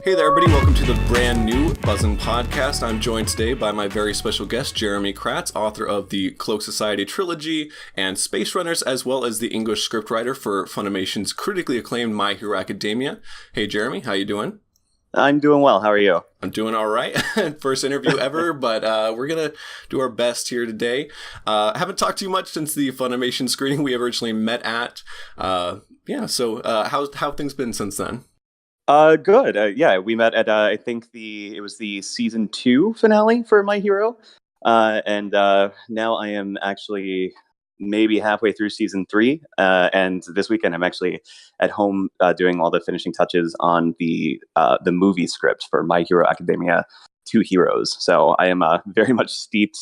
Hey there, everybody. Welcome to the brand new Buzzin podcast. I'm joined today by my very special guest, Jeramey Kraatz, author of the Cloak Society trilogy and Space Runners, as well as the English scriptwriter for Funimation's critically acclaimed My Hero Academia. Hey, Jeramey, how you doing? I'm doing well. How are you? I'm doing all right. First interview ever, but we're going to do our best here today. Haven't talked too much since the Funimation screening we originally met at. So how have things been since then? Good. We met at I think it was the season 2 finale for My Hero, and now I am actually maybe halfway through season 3, and this weekend I'm actually at home doing all the finishing touches on the movie script for My Hero Academia 2 Heroes. So I am very much steeped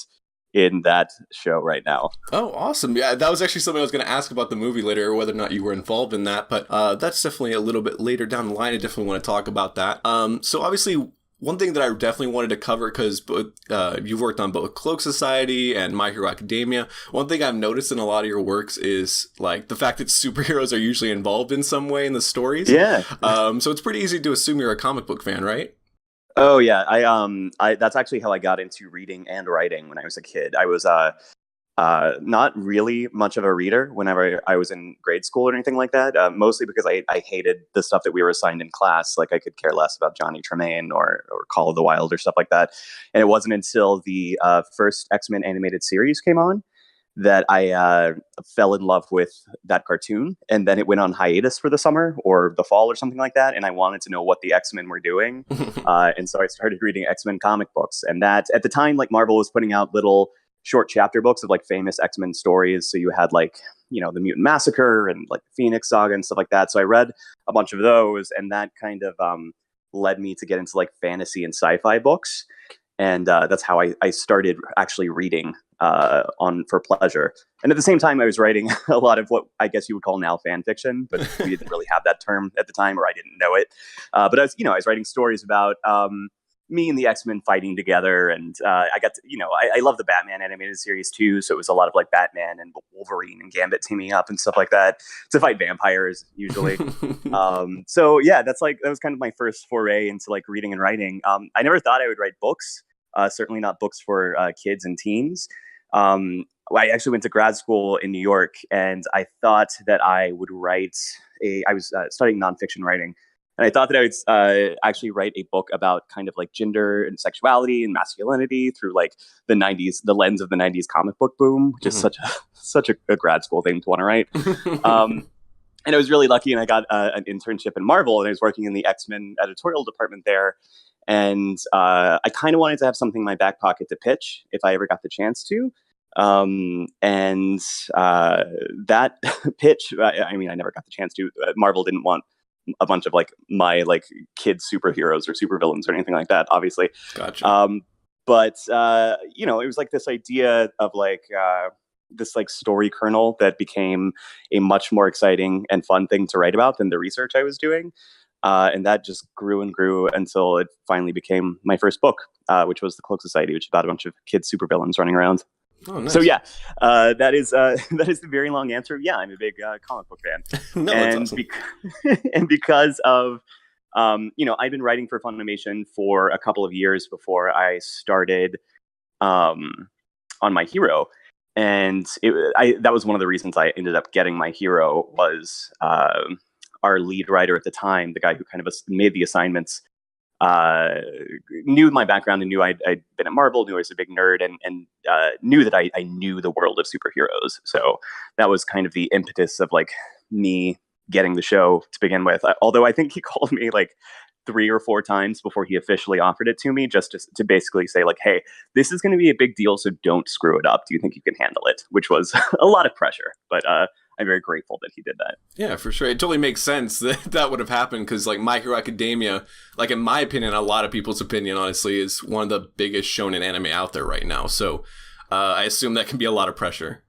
in that show right now. Oh, awesome. Yeah, that was actually something I was going to ask about the movie later, or whether or not you were involved in that, but that's definitely a little bit later down the line. I definitely want to talk about that. So obviously, one thing that I definitely wanted to cover, because you've worked on both Cloak Society and My Hero Academia, one thing I've noticed in a lot of your works is like the fact that superheroes are usually involved in some way in the stories. Yeah. So it's pretty easy to assume you're a comic book fan, right? Oh yeah, I that's actually how I got into reading and writing when I was a kid. I was not really much of a reader whenever I was in grade school or anything like that. Mostly because I hated the stuff that we were assigned in class. Like I could care less about Johnny Tremaine or Call of the Wild or stuff like that. And it wasn't until the first X-Men animated series came on that I fell in love with that cartoon, and then it went on hiatus for the summer or the fall or something like that, and I wanted to know what the X-Men were doing, and so I started reading X-Men comic books, and that, at the time, like, Marvel was putting out little short chapter books of, like, famous X-Men stories, so you had, like, you know, the Mutant Massacre and, like, the Phoenix Saga and stuff like that, so I read a bunch of those, and that kind of led me to get into, like, fantasy and sci-fi books, and that's how I started actually reading for pleasure. And at the same time, I was writing a lot of what I guess you would call now fan fiction, but we didn't really have that term at the time, or I didn't know it. But I was writing stories about me and the X-Men fighting together, and I got to, I love the Batman animated series too, so it was a lot of like Batman and Wolverine and Gambit teaming up and stuff like that to fight vampires usually. So yeah, that was kind of my first foray into like reading and writing. I never thought I would write books, certainly not books for kids and teens. I actually went to grad school in New York, and I thought that I would write I was studying nonfiction writing, and I thought that I would actually write a book about kind of like gender and sexuality and masculinity through like the 90s, the lens of the 90s comic book boom, which is such a grad school thing to want to write. And I was really lucky, and I got an internship in Marvel, and I was working in the X-Men editorial department there. And I kind of wanted to have something in my back pocket to pitch if I ever got the chance to. That pitch, I mean, I never got the chance to. Marvel didn't want a bunch of like my like kid superheroes or supervillains or anything like that, obviously. Gotcha. But it was like this idea of like this like story kernel that became a much more exciting and fun thing to write about than the research I was doing. And that just grew and grew until it finally became my first book, which was The Cloak Society, which is about a bunch of kids supervillains running around. Oh, nice. So yeah, that is the very long answer. Yeah, I'm a big comic book fan. No, and that's awesome. and because of I've been writing for Funimation for a couple of years before I started on My Hero, and that was one of the reasons I ended up getting My Hero was our lead writer at the time, the guy who kind of made the assignments, knew my background and knew I'd been at Marvel, knew I was a big nerd, and knew that I knew the world of superheroes. So that was kind of the impetus of like me getting the show to begin with. Although I think he called me like 3 or 4 times before he officially offered it to me, just to basically say like, hey, this is going to be a big deal, so don't screw it up. Do you think you can handle it? Which was a lot of pressure, but I'm very grateful that he did that. Yeah, for sure. It totally makes sense that would have happened, because like My Hero Academia, like in my opinion, a lot of people's opinion, honestly, is one of the biggest shonen anime out there right now. So I assume that can be a lot of pressure.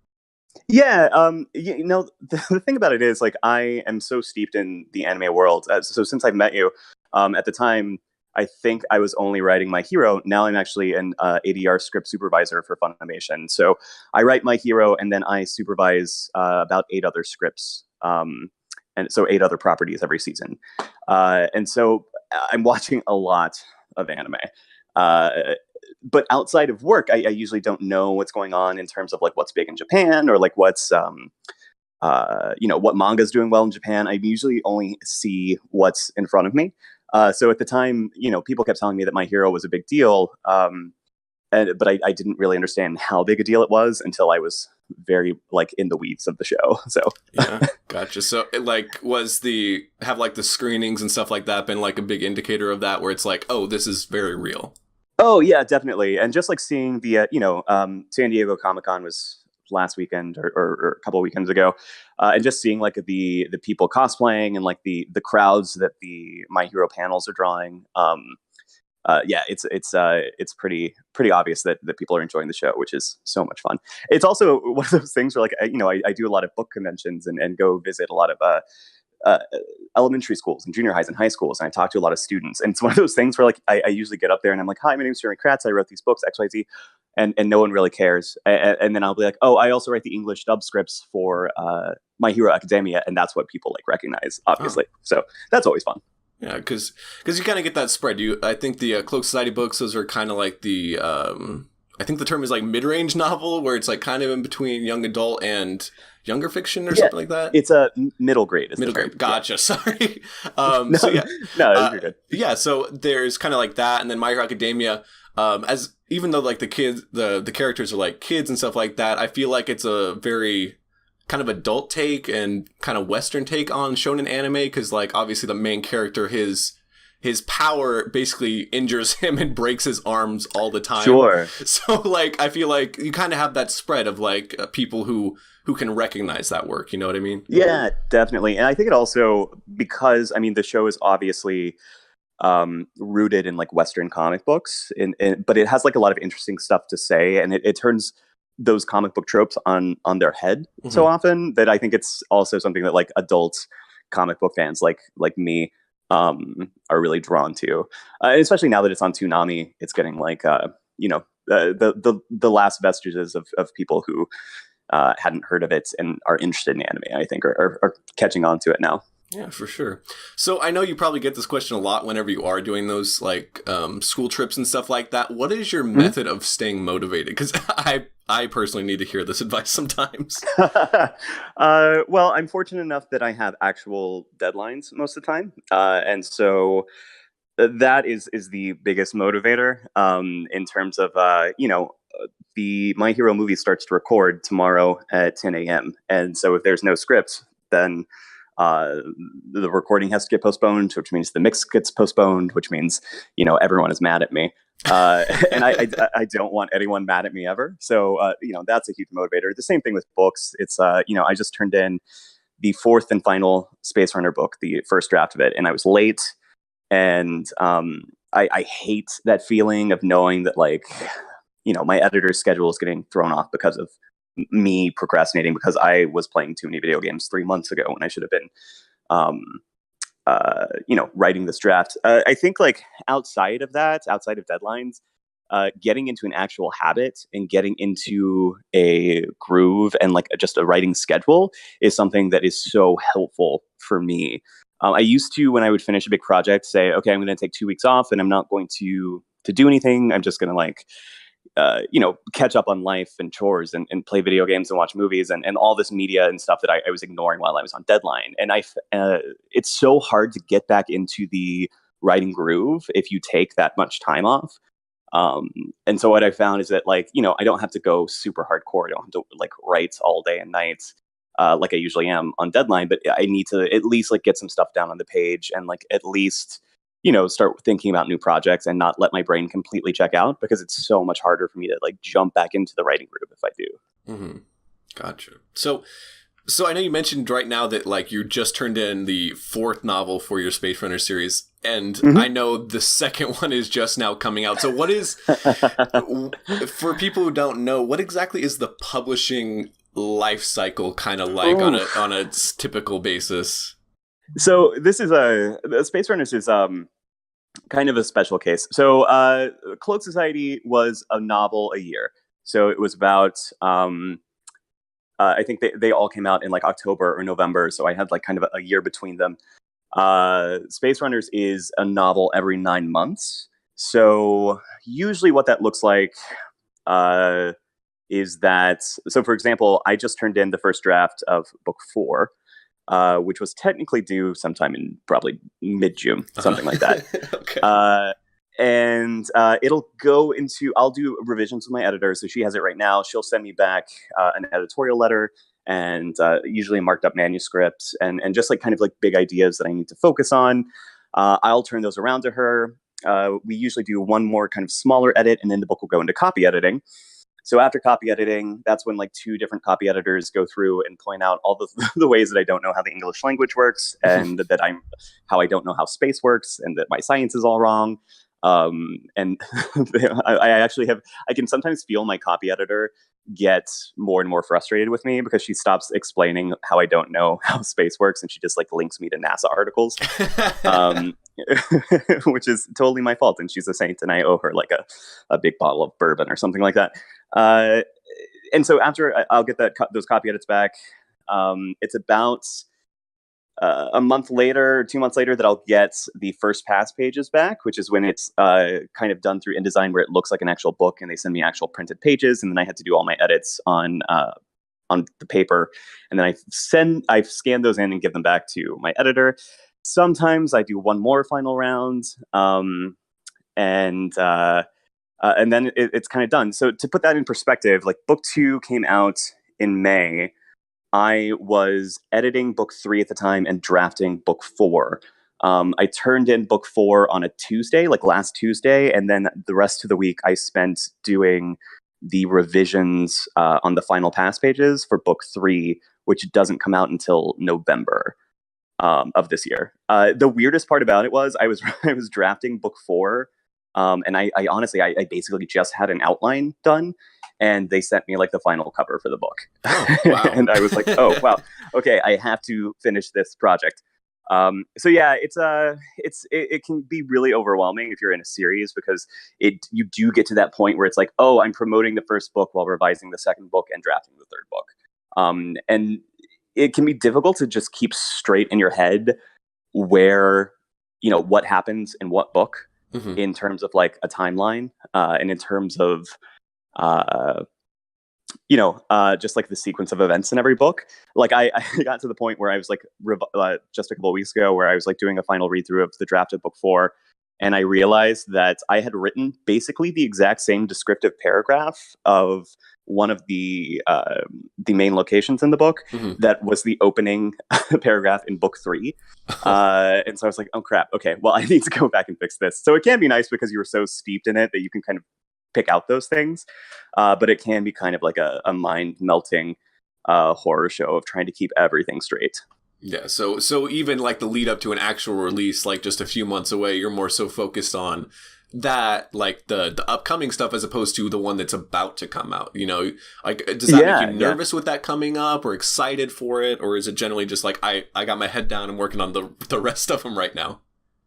Yeah, the thing about it is like I am so steeped in the anime world. So since I've met you, at the time, I think I was only writing My Hero. Now I'm actually an ADR script supervisor for Funimation. So I write My Hero, and then I supervise about 8 other scripts, and so 8 other properties every season. And so I'm watching a lot of anime. Uh, but outside of work, I usually don't know what's going on in terms of like what's big in Japan or like what's what manga is doing well in Japan. I usually only see what's in front of me. So at the time, people kept telling me that My Hero was a big deal, but I didn't really understand how big a deal it was until I was very like in the weeds of the show. So yeah, gotcha. So it like have like the screenings and stuff like that been like a big indicator of that, where it's like, oh, this is very real. Oh yeah, definitely. And just like seeing the San Diego Comic-Con was last weekend or a couple of weekends ago, and just seeing like the people cosplaying and like the crowds that the My Hero panels are drawing. It's pretty obvious that people are enjoying the show, which is so much fun. It's also one of those things where like I do a lot of book conventions and go visit a lot of elementary schools and junior highs and high schools, and I talk to a lot of students. And it's one of those things where like I usually get up there and I'm like, "Hi, my name is Jeramey Kraatz. I wrote these books XYZ," and no one really cares. And then I'll be like, "Oh, I also write the English dub scripts for My Hero Academia," and that's what people like recognize, obviously. Oh. So that's always fun. Yeah, because you kind of get that spread. I think the Cloak Society books, those are kind of like the I think the term is like mid-range novel, where it's like kind of in between young adult and younger fiction or something like that. It's a middle grade. Middle grade. Gotcha. Yeah. Sorry. No, so yeah, no, you're good. Yeah. So there's kind of like that, and then My Hero Academia. As even though like the kids, the characters are like kids and stuff like that, I feel like it's a very kind of adult take and kind of Western take on shonen anime, because like obviously the main character, his power basically injures him and breaks his arms all the time. Sure. So like I feel like you kind of have that spread of like people who can recognize that work. You know what I mean? Yeah, definitely. And I think it also, because I mean the show is obviously rooted in like Western comic books, but it has like a lot of interesting stuff to say, and it turns those comic book tropes on their head so often that I think it's also something that like adult comic book fans like me are really drawn to, especially now that it's on Toonami. It's getting like the last vestiges of people who hadn't heard of it and are interested in anime, I think are catching on to it now. Yeah, for sure. So I know you probably get this question a lot whenever you are doing those like school trips and stuff like that. What is your method of staying motivated? Because I personally need to hear this advice sometimes. Well, I'm fortunate enough that I have actual deadlines most of the time. And so that is the biggest motivator in terms of, the My Hero movie starts to record tomorrow at 10 a.m. And so if there's no script, then the recording has to get postponed, which means the mix gets postponed, which means everyone is mad at me, and I don't want anyone mad at me ever. So that's a huge motivator. The same thing with books. It's I just turned in the fourth and final Space Runner book, the first draft of it, and I was late, and I hate that feeling of knowing that like my editor's schedule is getting thrown off because of me procrastinating because I was playing too many video games 3 months ago when I should have been, writing this draft. I think like outside of deadlines, getting into an actual habit and getting into a groove and like just a writing schedule is something that is so helpful for me. I used to, when I would finish a big project, say, okay, I'm going to take 2 weeks off and I'm not going to do anything. I'm just going to like, catch up on life and chores and play video games and watch movies and all this media and stuff that I was ignoring while I was on deadline. And it's so hard to get back into the writing groove if you take that much time off. And so what I found is that like, I don't have to go super hardcore. I don't have to like write all day and night like I usually am on deadline, but I need to at least like get some stuff down on the page and like at least start thinking about new projects and not let my brain completely check out, because it's so much harder for me to like jump back into the writing groove if I do. Mm-hmm. Gotcha. So I know you mentioned right now that like you just turned in the fourth novel for your Space Runner series, and I know the second one is just now coming out. So what is, for people who don't know, what exactly is the publishing life cycle kind of like on a typical basis? So this is the Space Runners is kind of a special case. So Cloak Society was a novel a year. So it was about I think they all came out in like October or November. So I had like kind of a year between them. Space Runners is a novel every 9 months. So usually what that looks like is that, so for example, I just turned in the first draft of book 4, which was technically due sometime in probably mid-June, something like that. Okay. And it'll go into, I'll do revisions with my editor, so she has it right now. She'll send me back an editorial letter and usually a marked up manuscript and just like kind of like big ideas that I need to focus on. I'll turn those around to her. We usually do one more kind of smaller edit, and then the book will go into copy editing. So after copy editing, that's when like 2 different copy editors go through and point out all the ways that I don't know how the English language works, and that how I don't know how space works, and that my science is all wrong. And I actually I can sometimes feel my copy editor get more and more frustrated with me because she stops explaining how I don't know how space works, and she just like links me to NASA articles, which is totally my fault. And she's a saint, and I owe her like a big bottle of bourbon or something like that. And so after I'll get those copy edits back, it's about a month later, 2 months later, that I'll get the first pass pages back, which is when it's kind of done through InDesign, where it looks like an actual book, and they send me actual printed pages, and then I had to do all my edits on the paper, and then I scan those in and give them back to my editor. Sometimes I do one more final round, and then it's kind of done. So to put that in perspective, like book 2 came out in May. I was editing book 3 at the time and drafting book 4. I turned in book 4 on a Tuesday, like last Tuesday, and then the rest of the week I spent doing the revisions on the final pass pages for book 3, which doesn't come out until November of this year. The weirdest part about it was I was drafting book 4, and I honestly basically just had an outline done, and they sent me like the final cover for the book. Oh, wow. And I was like, oh wow, okay, I have to finish this project. So yeah, it can be really overwhelming if you're in a series, because you do get to that point where it's like, oh, I'm promoting the first book while revising the second book and drafting the third book. And it can be difficult to just keep straight in your head where, what happens in what book, in terms of like a timeline, and in terms of just like the sequence of events in every book. Like I got to the point where I was like just a couple of weeks ago, where I was like doing a final read through of the draft of book 4, and I realized that I had written basically the exact same descriptive paragraph of one of the main locations in the book that was the opening paragraph in book 3. And so I was like, oh crap, okay, well, I need to go back and fix this. So it can be nice because you were so steeped in it that you can kind of pick out those things, but it can be kind of like a mind-melting horror show of trying to keep everything straight. Yeah, so even like the lead up to an actual release, like just a few months away, you're more so focused on that, like the upcoming stuff, as opposed to the one that's about to come out. Like, does that make you nervous with that coming up, or excited for it, or is it generally just like I got my head down and working on the rest of them right now?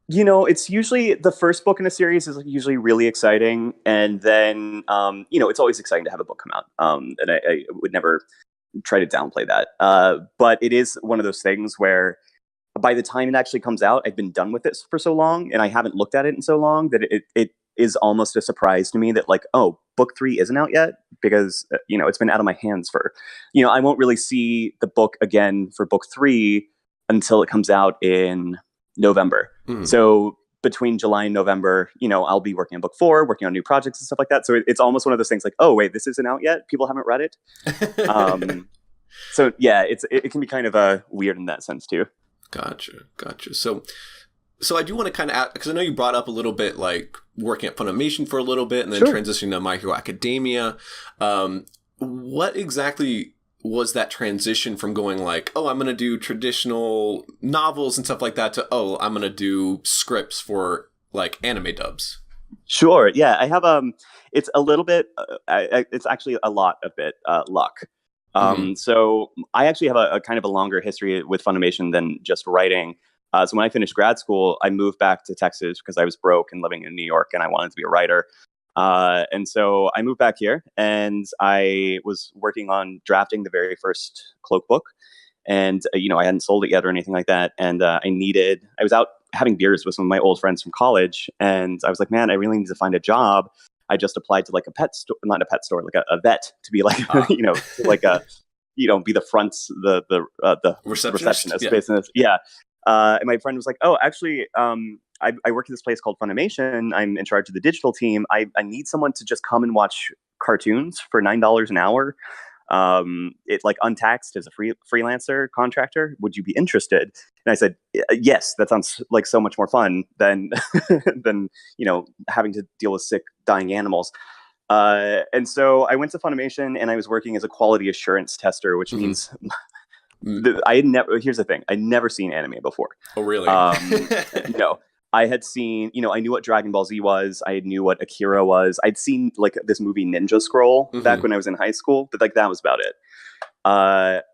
It's usually the first book in a series is usually really exciting, and then it's always exciting to have a book come out. And I would never try to downplay that. But it is one of those things where by the time it actually comes out, I've been done with it for so long, and I haven't looked at it in so long that it is almost a surprise to me that like, oh, book 3 isn't out yet, because it's been out of my hands for, I won't really see the book again for book 3 until it comes out in November. So between July and November, I'll be working on book 4, working on new projects and stuff like that. So it's almost one of those things like, oh wait, this isn't out yet, people haven't read it. So yeah, it can be kind of weird in that sense too. Gotcha. So I do want to kind of ask, because I know you brought up a little bit like working at Funimation for a little bit and then transitioning to My Hero Academia. What exactly was that transition from going like, oh, I'm going to do traditional novels and stuff like that, to, oh, I'm going to do scripts for like anime dubs? Sure. Yeah, I have it's a little bit it's actually a lot of it luck. So I actually have a kind of a longer history with Funimation than just writing. So when I finished grad school, I moved back to Texas because I was broke and living in New York, and I wanted to be a writer. And so I moved back here, and I was working on drafting the very first Cloak book. and I hadn't sold it yet or anything like that. And I was out having beers with some of my old friends from college, and I was like, man, I really need to find a job. I just applied to like a pet store, not a pet store, like a vet, to be like, like a, be the front, the receptionist business. Yeah. And my friend was like, oh, actually, I work at this place called Funimation. I'm in charge of the digital team. I need someone to just come and watch cartoons for $9 an hour. It's like untaxed as a freelancer contractor. Would you be interested? And I said, yes, that sounds like so much more fun than than having to deal with sick, dying animals. And so I went to Funimation, and I was working as a quality assurance tester, which means here's the thing, I'd never seen anime before. Oh, really? No. I had seen, I knew what Dragon Ball Z was. I knew what Akira was. I'd seen like this movie Ninja Scroll back when I was in high school, but like that was about it.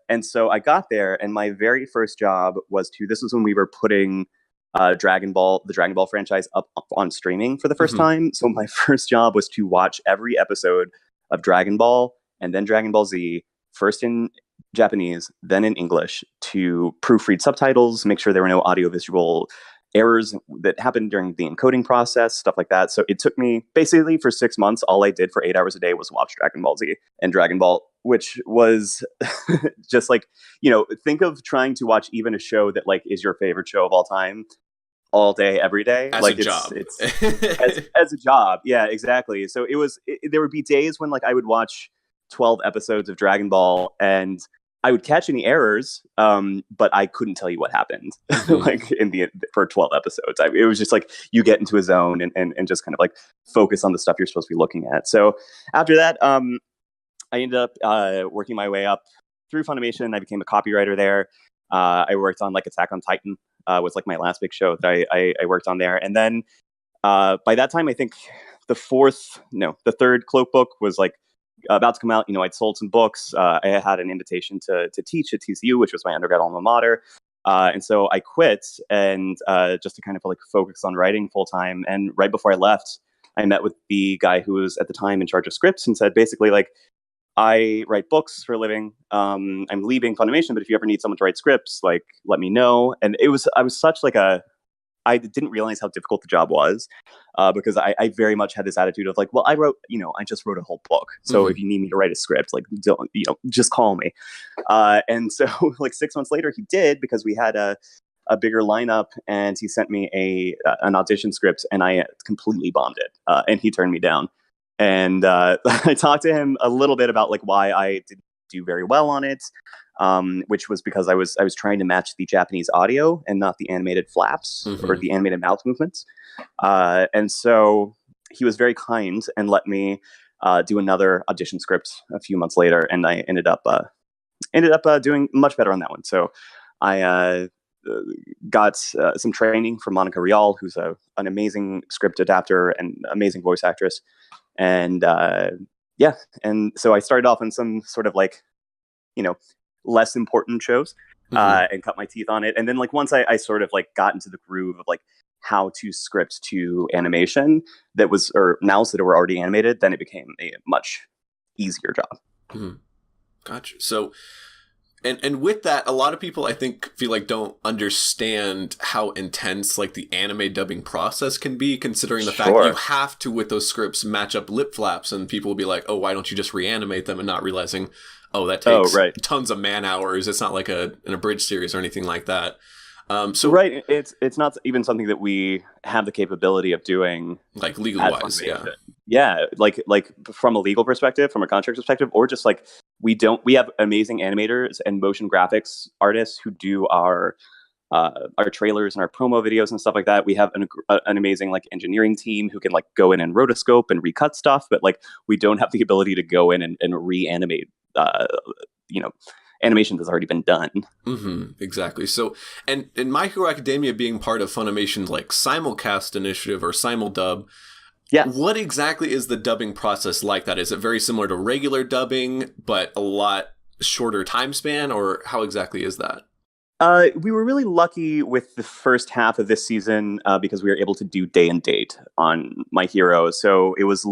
And so I got there, and my very first job this was when we were putting the Dragon Ball franchise up on streaming for the first time. So my first job was to watch every episode of Dragon Ball and then Dragon Ball Z, first in Japanese, then in English, to proofread subtitles, make sure there were no audiovisual errors that happened during the encoding process, stuff like that. So it took me basically for 6 months. All I did for 8 hours a day was watch Dragon Ball Z and Dragon Ball, which was just like, think of trying to watch even a show that like is your favorite show of all time all day, every day. As like a job. It's as a job. Yeah, exactly. So there would be days when like I would watch 12 episodes of Dragon Ball, and I would catch any errors, but I couldn't tell you what happened like for 12 episodes. It was just like you get into a zone and just kind of like focus on the stuff you're supposed to be looking at. So after that, I ended up working my way up through Funimation. I became a copywriter there. I worked on like Attack on Titan was like my last big show that I worked on there. And then by that time, I think the third Cloak book was like about to come out. I'd sold some books. I had an invitation to teach at TCU, which was my undergrad alma mater. And so I quit and just to kind of like focus on writing full time. And right before I left, I met with the guy who was at the time in charge of scripts and said basically like, I write books for a living. I'm leaving Funimation, but if you ever need someone to write scripts, like let me know. And I was such like I didn't realize how difficult the job was because I very much had this attitude of like, well, I just wrote a whole book. So if you need me to write a script, like, don't, just call me. And so like 6 months later, he did, because we had a bigger lineup, and he sent me an audition script, and I completely bombed it. And he turned me down. And I talked to him a little bit about like why I didn't do very well on it. Which was because I was trying to match the Japanese audio and not the animated flaps or the animated mouth movements. And so he was very kind and let me do another audition script a few months later, and I ended up doing much better on that one. So I got some training from Monica Rial, who's an amazing script adapter and amazing voice actress. And and so I started off in some sort of like, less important shows and cut my teeth on it. And then like once I sort of like got into the groove of like how to script to animation or nouns that were already animated, then it became a much easier job. Gotcha. So and with that, a lot of people I think feel like don't understand how intense like the anime dubbing process can be, considering the fact that you have to, with those scripts, match up lip flaps, and people will be like, oh, why don't you just reanimate them, and not realizing, oh, that takes tons of man hours. It's not like an abridged series or anything like that. It's not even something that we have the capability of doing, like legal wise. Yeah, like from a legal perspective, from a contract perspective, or just like we have amazing animators and motion graphics artists who do our trailers and our promo videos and stuff like that. We have an amazing like engineering team who can like go in and rotoscope and recut stuff, but like we don't have the ability to go in and reanimate animation that's already been done. Exactly. So, and in My Hero Academia being part of Funimation's like simulcast initiative or simuldub, what exactly is the dubbing process like that? Is it very similar to regular dubbing, but a lot shorter time span, or how exactly is that? We were really lucky with the first half of this season because we were able to do day and date on My Hero. So it was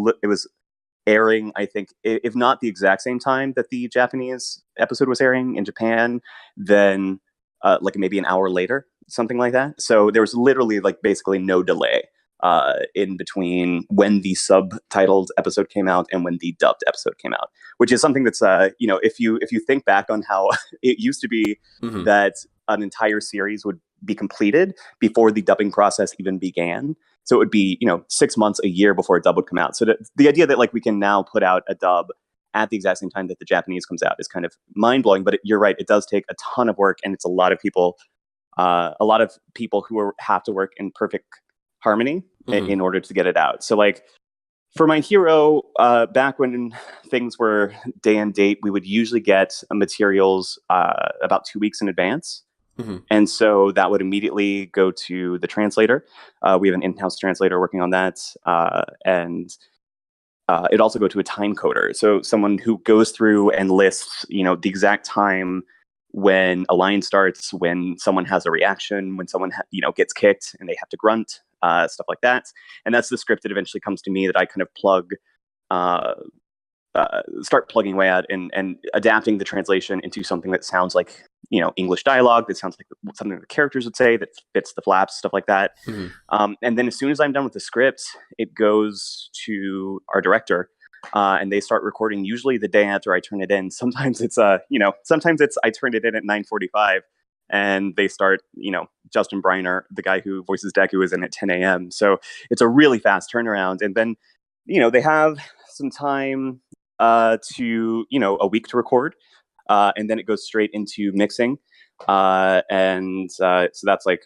airing, I think, if not the exact same time that the Japanese episode was airing in Japan, then like maybe an hour later, something like that. So there was literally like basically no delay in between when the subtitled episode came out and when the dubbed episode came out, which is something that's if you think back on how it used to be that an entire series would be completed before the dubbing process even began. So it would be 6 months, a year before a dub would come out. So the idea that like we can now put out a dub at the exact same time that the Japanese comes out is kind of mind blowing. But you're right, it does take a ton of work, and it's a lot of people who have to work in perfect harmony in order to get it out. So like for My Hero, back when things were day and date, we would usually get materials about 2 weeks in advance. And so that would immediately go to the translator. We have an in-house translator working on that. And it also go to a time coder. So someone who goes through and lists, the exact time when a line starts, when someone has a reaction, when someone gets kicked and they have to grunt, stuff like that. And that's the script that eventually comes to me that I kind of start plugging away at and adapting the translation into something that sounds like English dialogue, that sounds like something the characters would say, that fits the flaps, stuff like that. And then as soon as I'm done with the script, it goes to our director, and they start recording usually the day after I turn it in. Sometimes it's I turned it in at 9:45 and they start, Justin Briner, the guy who voices Deku, is in at 10 a.m. So it's a really fast turnaround. And then they have some time to a week to record, and then it goes straight into mixing, so that's like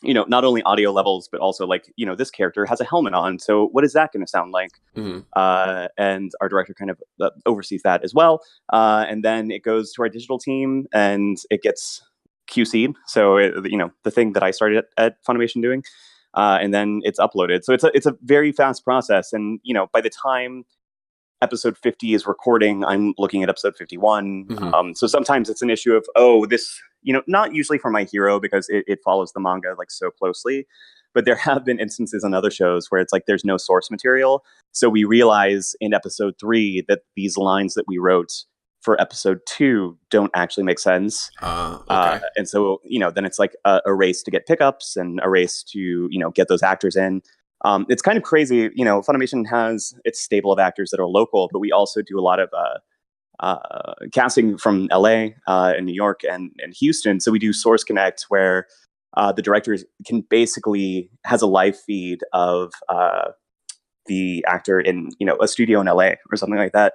not only audio levels but also like this character has a helmet on, so what is that going to sound like? And our director kind of oversees that as well, and then it goes to our digital team and it gets QC'd, so the thing that I started at Funimation doing, and then it's uploaded. So it's a very fast process, and by the time episode 50 is recording, I'm looking at episode 51. So sometimes it's an issue of, this, not usually for My Hero because it follows the manga like so closely, but there have been instances on other shows where it's like there's no source material. So we realize in episode 3 that these lines that we wrote for episode 2 don't actually make sense. Okay. And so, then it's like a race to get pickups and a race to, get those actors in. It's kind of crazy. Funimation has its stable of actors that are local, but we also do a lot of casting from LA and New York and Houston. So we do Source Connect, where the director can basically has a live feed of the actor in a studio in LA or something like that.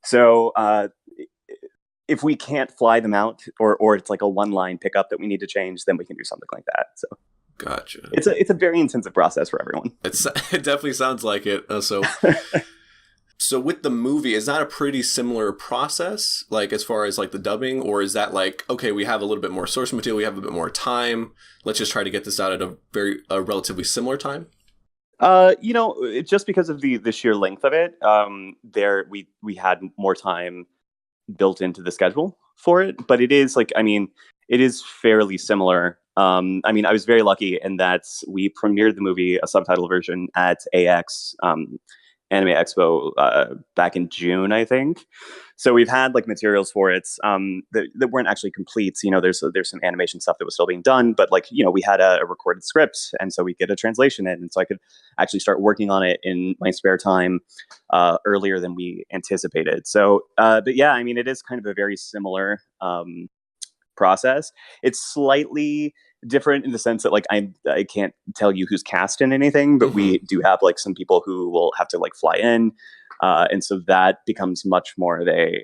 So if we can't fly them out, or it's like a one-line pickup that we need to change, then we can do something like that. So. Gotcha. It's a very intensive process for everyone. It definitely sounds like it. So with the movie, is that a pretty similar process, like as far as like the dubbing, or is that like, okay, we have a little bit more source material, we have a bit more time, let's just try to get this out at a relatively similar time? Just because of the sheer length of it, we had more time built into the schedule for it, but it is it is fairly similar. I was very lucky in that we premiered the movie, a subtitle version, at AX Anime Expo back in June, I think. So we've had like materials for it that weren't actually complete. There's some animation stuff that was still being done, but we had a recorded script, and so we get a translation in, and so I could actually start working on it in my spare time earlier than we anticipated. So, but yeah, it is kind of a very similar process. It's slightly different in the sense that I can't tell you who's cast in anything, but we do have some people who will have to fly in, and so that becomes much more of a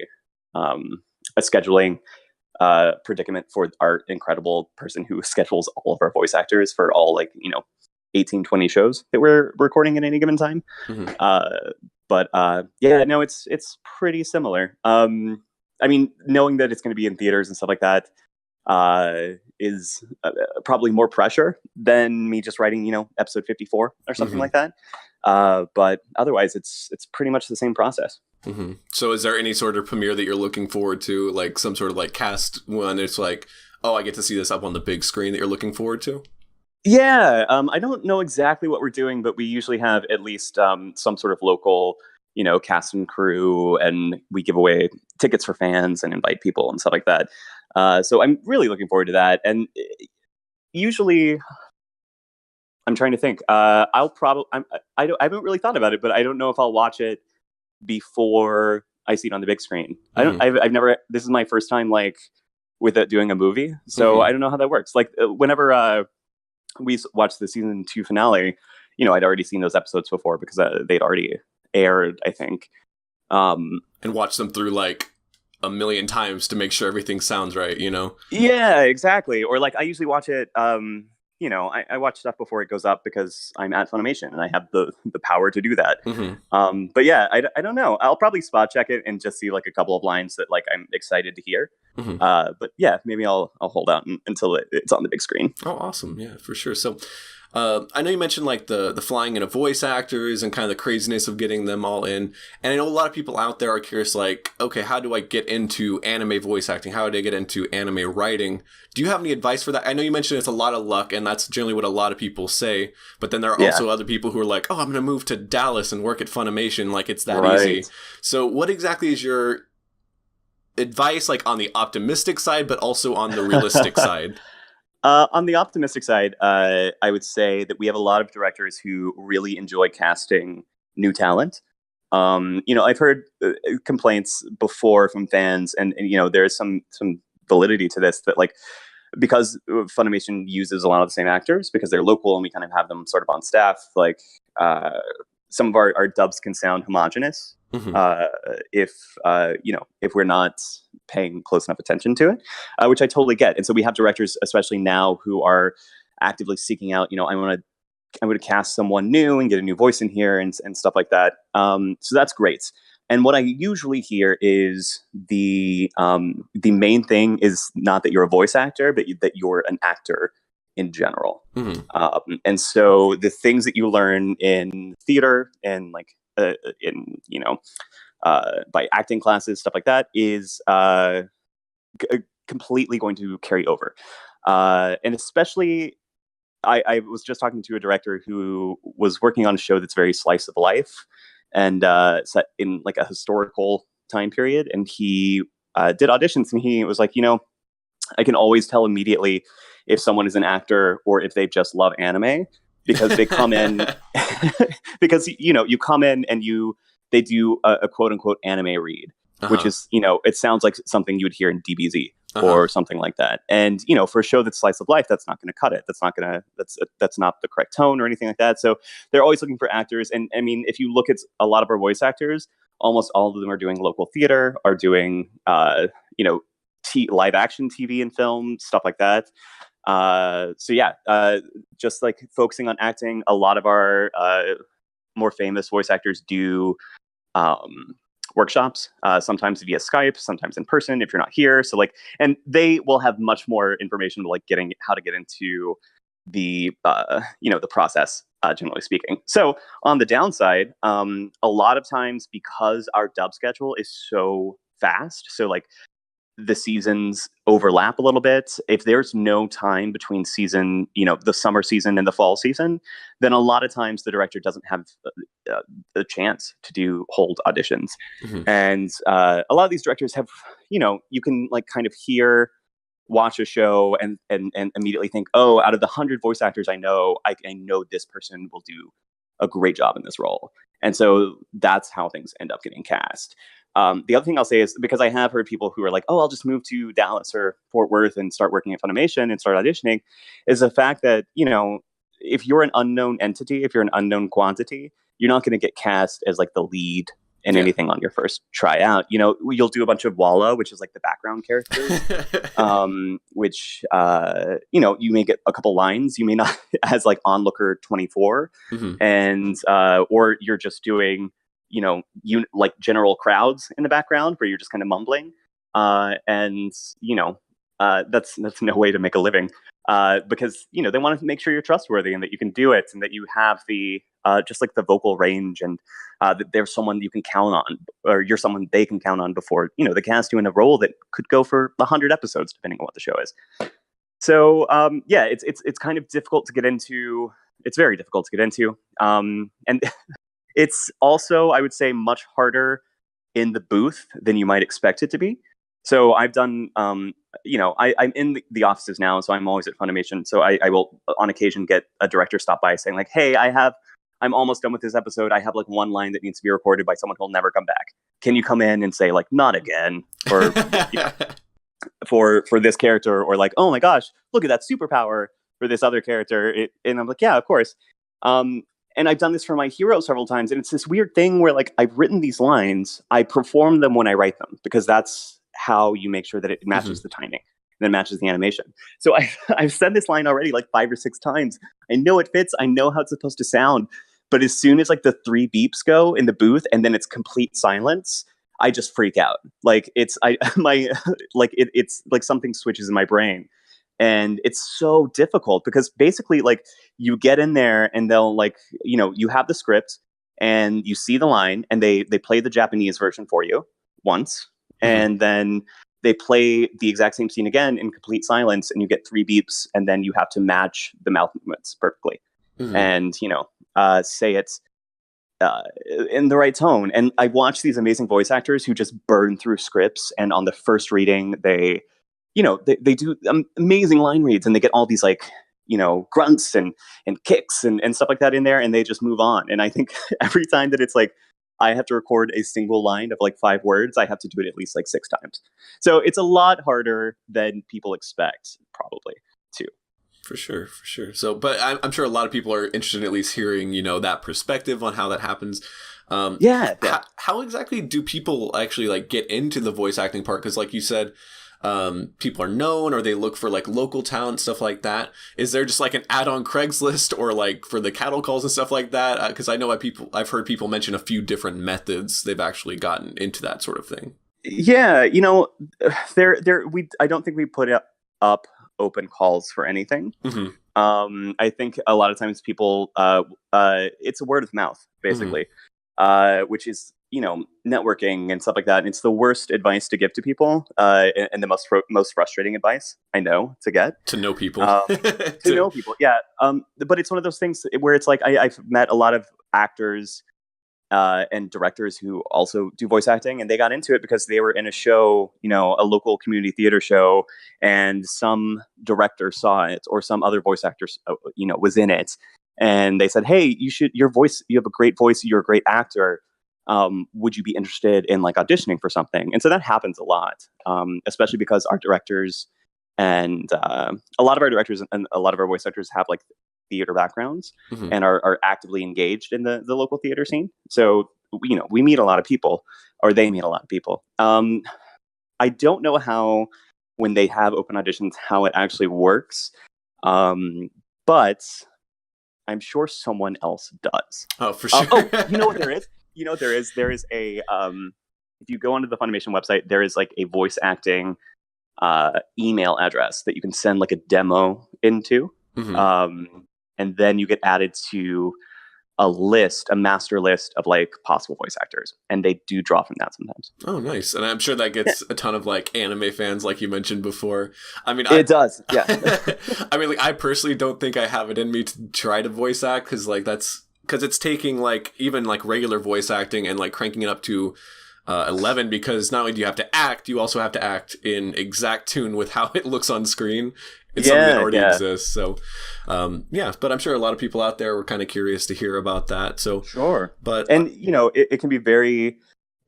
scheduling predicament for our incredible person who schedules all of our voice actors for all 18, 20 shows that we're recording at any given time. But it's pretty similar. Knowing that it's going to be in theaters and stuff like that is probably more pressure than me just writing, episode 54 or something like that. But otherwise, it's pretty much the same process. So is there any sort of premiere that you're looking forward to, like some sort of cast one? It's like, oh, I get to see this up on the big screen that you're looking forward to? Yeah, I don't know exactly what we're doing, but we usually have at least some sort of local cast and crew, and we give away tickets for fans and invite people and stuff like that. So I'm really looking forward to that. And usually, I'm trying to think. I'll probably I haven't really thought about it, but I don't know if I'll watch it before I see it on the big screen. I've never. This is my first time with it doing a movie, so I don't know how that works. Whenever we watched the season 2 finale, I'd already seen those episodes before because they'd already aired, I think. And watch them through a million times to make sure everything sounds right, Yeah, exactly. Or I usually watch it. I watch stuff before it goes up because I'm at Funimation and I have the power to do that. But yeah, I don't know. I'll probably spot check it and just see a couple of lines that I'm excited to hear. But yeah, maybe I'll hold out until it's on the big screen. Oh, awesome! Yeah, for sure. So. I know you mentioned the flying in of voice actors and kind of the craziness of getting them all in. And I know a lot of people out there are curious, okay, how do I get into anime voice acting? How do I get into anime writing? Do you have any advice for that? I know you mentioned it's a lot of luck, and that's generally what a lot of people say. But then there are also other people who are like, oh, I'm going to move to Dallas and work at Funimation. It's that easy. So what exactly is your advice, on the optimistic side, but also on the realistic side? On the optimistic side, I would say that we have a lot of directors who really enjoy casting new talent. I've heard complaints before from fans, and there's some validity to this, that because Funimation uses a lot of the same actors because they're local and we kind of have them sort of on staff. Some of our dubs can sound homogenous if we're not paying close enough attention to it, which I totally get. And so we have directors, especially now, who are actively seeking out, I'm going to cast someone new and get a new voice in here and stuff like that. So that's great. And what I usually hear is the main thing is not that you're a voice actor, but that you're an actor in general. And so the things that you learn in theater and by acting classes, stuff like that, is completely going to carry over. And especially, I was just talking to a director who was working on a show that's very slice of life and set in a historical time period. And he did auditions, and he was like, I can always tell immediately if someone is an actor or if they just love anime, because they come in because you come in and they do a quote unquote anime read, which is it sounds like something you would hear in DBZ or something like that. And for a show that's slice of life, that's not going to cut it. That's not the correct tone or anything like that. So they're always looking for actors. And I mean, if you look at a lot of our voice actors, almost all of them are doing local theater, are doing live action TV and film, stuff like that. So yeah, just focusing on acting. A lot of our more famous voice actors do workshops, sometimes via Skype, sometimes in person if you're not here. So and they will have much more information getting how to get into the the process, generally speaking. So on the downside, a lot of times, because our dub schedule is so fast, so the seasons overlap a little bit. If there's no time between season, the summer season and the fall season, then a lot of times the director doesn't have the chance to hold auditions. And a lot of these directors have, you can kind of watch a show and immediately think, oh, out of the 100 voice actors I know this person will do a great job in this role. And so that's how things end up getting cast. The other thing I'll say is, because I have heard people who are like, oh, I'll just move to Dallas or Fort Worth and start working at Funimation and start auditioning, is the fact that, if you're an unknown entity, if you're an unknown quantity, you're not going to get cast as the lead in anything on your first tryout. You'll do a bunch of Walla, which is the background characters, which, you may get a couple lines. You may not as onlooker 24 and, or you're just doing, general crowds in the background where you're just kind of mumbling. And that's no way to make a living, because, they want to make sure you're trustworthy and that you can do it and that you have the, just the vocal range and that there's someone you can count on, or you're someone they can count on before, they cast you in a role that could go for 100 episodes, depending on what the show is. So, yeah, it's kind of difficult to get into. It's very difficult to get into. And It's also, I would say, much harder in the booth than you might expect it to be. So I've done, I'm in the offices now, so I'm always at Funimation. So I will, on occasion, get a director stop by saying like, "Hey, I'm almost done with this episode. I have like one line that needs to be recorded by someone who'll never come back. Can you come in and say like, not again, or for this character, or like, oh my gosh, look at that superpower for this other character?" And I'm like, yeah, of course. And I've done this for my hero several times, and it's this weird thing where like I've written these lines, I perform them when I write them, because that's how you make sure that it matches the timing and then matches the animation. So I've said this line already like 5 or 6 times. I know it fits. I know how it's supposed to sound. But as soon as like the 3 beeps go in the booth and then it's complete silence, I just freak out. Like it's something switches in my brain. And it's so difficult because basically like you get in there and they'll like, you have the script and you see the line and they play the Japanese version for you once. And then they play the exact same scene again in complete silence, and you get 3 beeps, and then you have to match the mouth movements perfectly. And, say it in the right tone. And I watch these amazing voice actors who just burn through scripts, and on the first reading, they do amazing line reads, and they get all these like, grunts and kicks and stuff like that in there, and they just move on. And I think every time that it's like, I have to record a single line of like 5 words, I have to do it at least like 6 times. So it's a lot harder than people expect, probably, too. For sure. So, but I'm sure a lot of people are interested in at least hearing, that perspective on how that happens. Yeah. How exactly do people actually like get into the voice acting part? Because like you said, people are known, or they look for like local talent, stuff like that. Is there just like an ad on Craigslist, or like for the cattle calls and stuff like that? Because I know I've heard people mention a few different methods they've actually gotten into that sort of thing. Yeah, I don't think we put up open calls for anything. I think a lot of times people, it's a word of mouth, basically, which is, networking and stuff like that. And it's the worst advice to give to people, and the most frustrating advice I know to get. To know people. To know people, yeah. But it's one of those things where it's like, I've met a lot of actors and directors who also do voice acting, and they got into it because they were in a show, a local community theater show, and some director saw it, or some other voice actor, was in it. And they said, "Hey, you have a great voice. You're a great actor. Would you be interested in like auditioning for something?" And so that happens a lot, especially because our directors and a lot of our directors and a lot of our voice actors have like theater backgrounds and are actively engaged in the local theater scene. So, we meet a lot of people, or they meet a lot of people. I don't know how, when they have open auditions, how it actually works. But I'm sure someone else does. Oh, for sure. You know what there is? There is a, if you go onto the Funimation website, there is like a voice acting email address that you can send like a demo into. And then you get added to a master list of like possible voice actors, and they do draw from that sometimes. Oh, nice. And I'm sure that gets a ton of like anime fans, like you mentioned before. I mean, it does. Yeah. I mean, like, I personally don't think I have it in me to try to voice act, because it's taking like even like regular voice acting and like cranking it up to 11, because not only do you have to act, you also have to act in exact tune with how it looks on screen. It's something that already exists. So, but I'm sure a lot of people out there were kind of curious to hear about that. So sure. But it can be very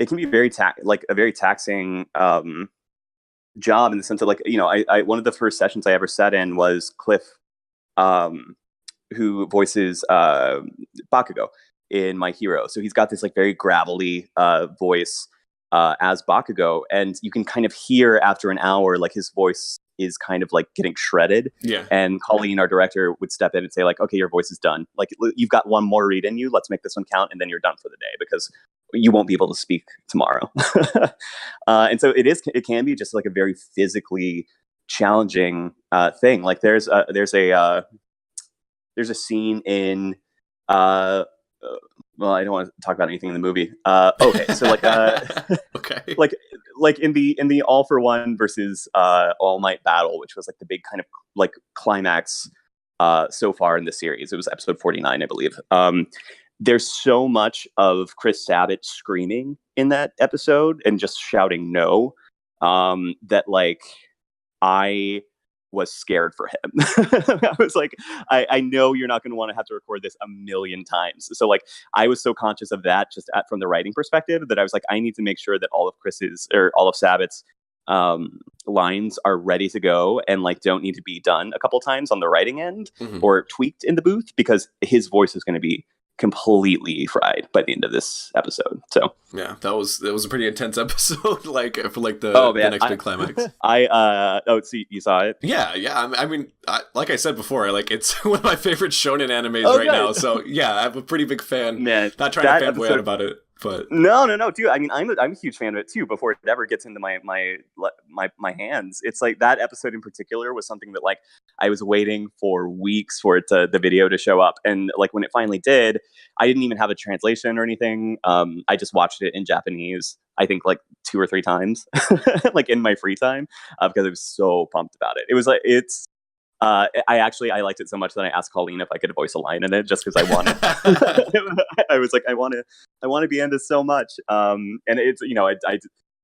a very taxing job, in the sense of like, I one of the first sessions I ever sat in was Cliff, who voices Bakugo in My Hero. So he's got this like very gravelly voice as Bakugo, and you can kind of hear after an hour like his voice is kind of like getting shredded. Yeah. And Colleen, our director, would step in and say like, "Okay, your voice is done. Like, you've got one more read in you. Let's make this one count, and then you're done for the day, because you won't be able to speak tomorrow." And so it can be just like a very physically challenging thing. Like there's a scene in well, I don't want to talk about anything in the movie. Okay, so like okay, like in the All for One versus All Might battle, which was like the big kind of like climax so far in the series. It was episode 49, I believe. there's so much of Chris Sabat screaming in that episode and just shouting no, that like I was scared for him. I was like, I know you're not going to want to have to record this a million times. So like, I was so conscious of that just from the writing perspective that I was like, I need to make sure that all of Sabat's lines are ready to go and like don't need to be done a couple times on the writing end or tweaked in the booth, because his voice is going to be completely fried by the end of this episode. So yeah, that was a pretty intense episode. Like for like the next big climax. So you saw it? Yeah. I mean, like I said before, like it's one of my favorite shonen animes now. So yeah, I'm a pretty big fan. Man, not trying to fanboy out about it. But no, dude. I mean, I'm a huge fan of it too. Before it ever gets into my hands, it's like that episode in particular was something that like I was waiting for weeks for the video to show up, and like when it finally did, I didn't even have a translation or anything. I just watched it in Japanese. I think like 2 or 3 times, like in my free time, because I was so pumped about it. It was like I liked it so much that I asked Colleen if I could voice a line in it, just because I wanted. I was like, I want to be in this so much. And it's,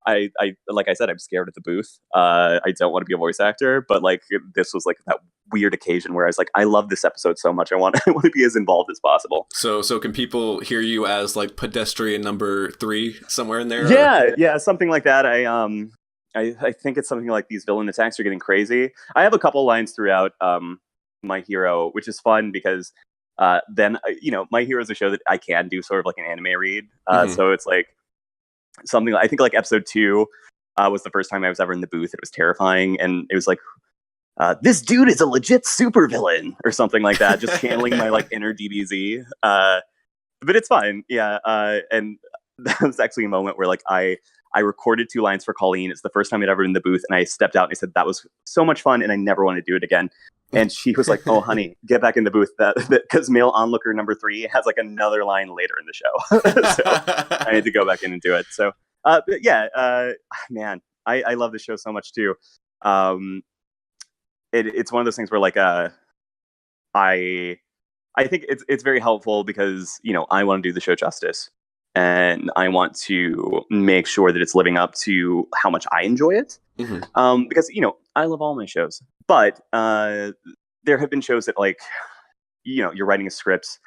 I like I said, I'm scared at the booth. I don't want to be a voice actor, but like this was like that weird occasion where I was like, I love this episode so much. I want to be as involved as possible. So can people hear you as like pedestrian number 3 somewhere in there? Yeah, something like that. I think it's something like these villain attacks are getting crazy. I have a couple lines throughout My Hero, which is fun because then My Hero is a show that I can do sort of like an anime read. So it's like something I think like episode 2 was the first time I was ever in the booth. It was terrifying, and it was like this dude is a legit supervillain or something like that. Just channeling my like inner DBZ. But it's fine, yeah. And that was actually a moment where like I recorded 2 lines for Colleen. It's the first time I'd ever been in the booth, and I stepped out and I said, that was so much fun, and I never want to do it again. And she was like, oh, honey, get back in the booth, because male onlooker number 3 has like another line later in the show. So I had to go back in and do it. So, but yeah, man, I love the show so much too. It's one of those things where like, I think it's very helpful because, I want to do the show justice. And I want to make sure that it's living up to how much I enjoy it. Because, I love all my shows. But there have been shows that, like, you're writing a script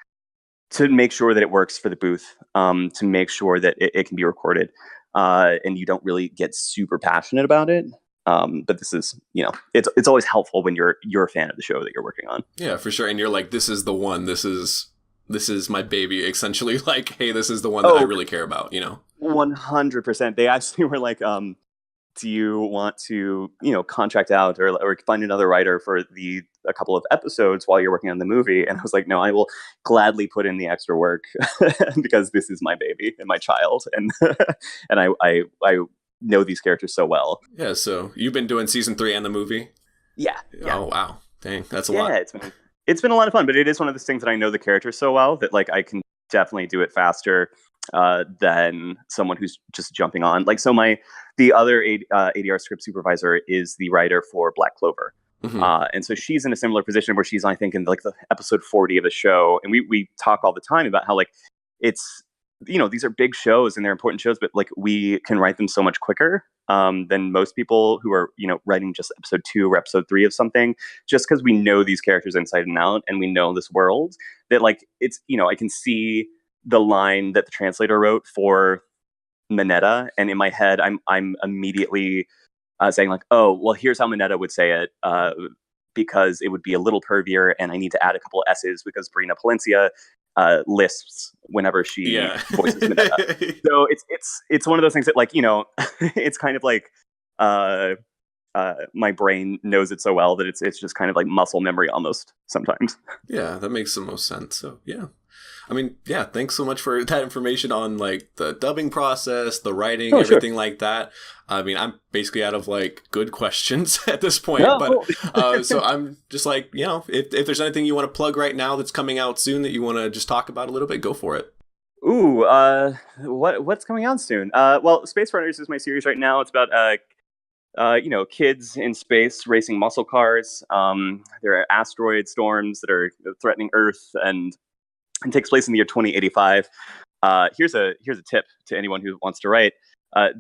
to make sure that it works for the booth, to make sure that it can be recorded. And you don't really get super passionate about it. But this is, it's always helpful when you're a fan of the show that you're working on. Yeah, for sure. And you're like, this is the one. This is my baby, essentially. Like, hey, this is the one that I really care about, 100%. They actually were like, do you want to, contract out or find another writer for a couple of episodes while you're working on the movie? And I was like, no, I will gladly put in the extra work because this is my baby and my child. And and I know these characters so well. Yeah, so you've been doing season 3 and the movie? Yeah. Oh, wow. Dang, that's a lot. Yeah, it's been a lot of fun, but it is one of those things that I know the characters so well that like I can definitely do it faster than someone who's just jumping on. Like, so the other ADR script supervisor is the writer for Black Clover. And so she's in a similar position where she's, I think, in like the episode 40 of the show. And we talk all the time about how like it's, these are big shows and they're important shows, but like we can write them so much quicker than most people who are, writing just episode 2 or episode 3 of something, just because we know these characters inside and out and we know this world that like it's, I can see the line that the translator wrote for Mineta, and in my head, I'm immediately saying like, oh, well, here's how Mineta would say it, because it would be a little pervier, and I need to add a couple of S's because Brina Palencia lisps whenever she voices Mineta. So it's one of those things that like, it's kind of like my brain knows it so well that it's just kind of like muscle memory almost sometimes. Yeah, that makes the most sense. So yeah. I mean, yeah, thanks so much for that information on like the dubbing process, the writing, everything like that. I mean, I'm basically out of like good questions at this point, but so I'm just like, if there's anything you want to plug right now that's coming out soon that you want to just talk about a little bit, go for it. Ooh, what's coming out soon? Well, Space Runners is my series right now. It's about kids in space racing muscle cars. There are asteroid storms that are threatening Earth, and and takes place in the year 2085. Here's a tip to anyone who wants to write.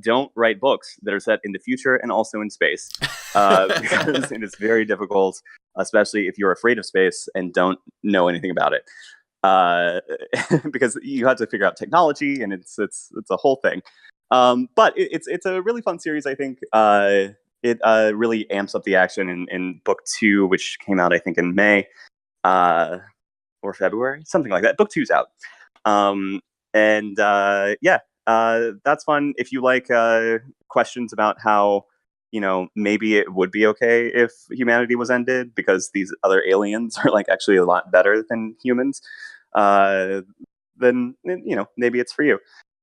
Don't write books that are set in the future and also in space, because it is very difficult, especially if you're afraid of space and don't know anything about it. Because you have to figure out technology, and it's a whole thing. But it's a really fun series. I think it really amps up the action in book 2, which came out I think in May or February, something like that. Book 2's out, that's fun. If you like questions about how, maybe it would be okay if humanity was ended because these other aliens are like actually a lot better than humans, then maybe it's for you.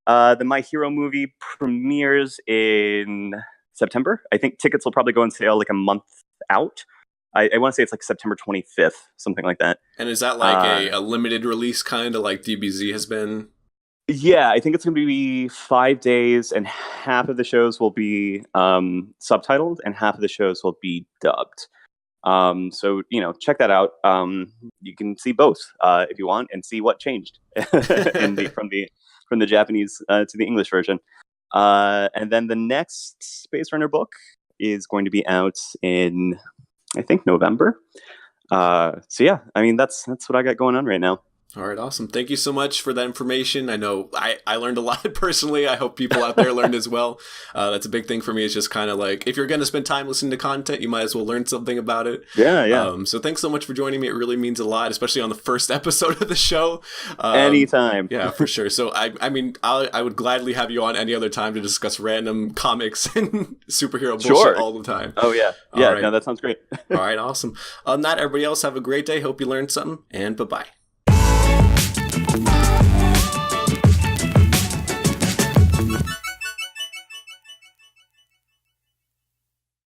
The My Hero movie premieres in September. I think tickets will probably go on sale like a month out. I want to say it's like September 25th, something like that. And is that like a limited release kind of like DBZ has been? Yeah, I think it's going to be 5 days, and half of the shows will be subtitled, and half of the shows will be dubbed. So check that out. You can see both if you want, and see what changed from the Japanese to the English version. And then the next Space Runner book is going to be out in, I think, November. So yeah, I mean that's what I got going on right now. All right, awesome. Thank you so much for that information. I know I learned a lot personally. I hope people out there learned as well. That's a big thing for me. It's just kind of like, if you're going to spend time listening to content, you might as well learn something about it. Yeah. So thanks so much for joining me. It really means a lot, especially on the first episode of the show. Anytime. Yeah, for sure. So I mean, I would gladly have you on any other time to discuss random comics and superhero bullshit all the time. Oh, yeah. Yeah, right. No, that sounds great. All right, awesome. On that, everybody else have a great day. Hope you learned something, and bye-bye.